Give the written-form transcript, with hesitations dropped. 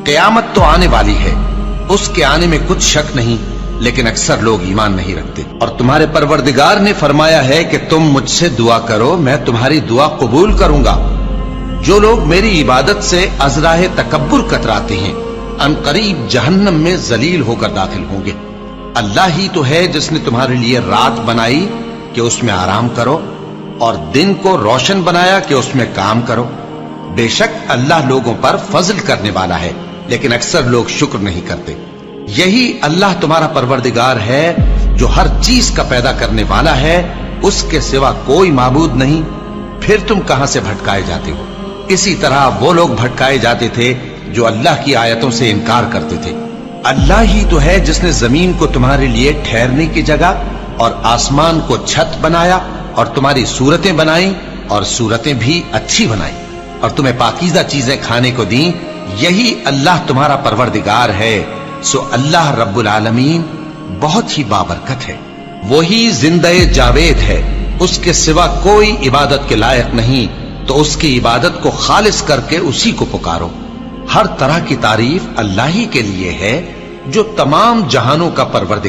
قیامت تو آنے والی ہے، اس کے آنے میں کچھ شک نہیں، لیکن اکثر لوگ ایمان نہیں رکھتے۔ اور تمہارے پروردگار نے فرمایا ہے کہ تم مجھ سے دعا کرو، میں تمہاری دعا قبول کروں گا۔ جو لوگ میری عبادت سے ازراہ تکبر کتراتے ہیں، ان قریب جہنم میں ذلیل ہو کر داخل ہوں گے۔ اللہ ہی تو ہے جس نے تمہارے لیے رات بنائی کہ اس میں آرام کرو، اور دن کو روشن بنایا کہ اس میں کام کرو۔ بے شک اللہ لوگوں پر فضل کرنے والا ہے، لیکن اکثر لوگ شکر نہیں کرتے۔ یہی اللہ تمہارا پروردگار ہے جو ہر چیز کا پیدا کرنے والا ہے، اس کے سوا کوئی معبود نہیں، پھر تم کہاں سے بھٹکائے جاتے ہو؟ اسی طرح وہ لوگ بھٹکائے جاتے تھے جو اللہ کی آیتوں سے انکار کرتے تھے۔ اللہ ہی تو ہے جس نے زمین کو تمہارے لیے ٹھہرنے کی جگہ اور آسمان کو چھت بنایا، اور تمہاری صورتیں بنائیں اور صورتیں بھی اچھی بنائیں، اور تمہیں پاکیزہ چیزیں کھانے کو دیں۔ یہی اللہ تمہارا پروردگار ہے، سو اللہ رب العالمین بہت ہی بابرکت ہے۔ وہی زندہ جاوید ہے، اس کے سوا کوئی عبادت کے لائق نہیں، تو اس کی عبادت کو خالص کر کے اسی کو پکارو۔ ہر طرح کی تعریف اللہ ہی کے لیے ہے جو تمام جہانوں کا پروردگار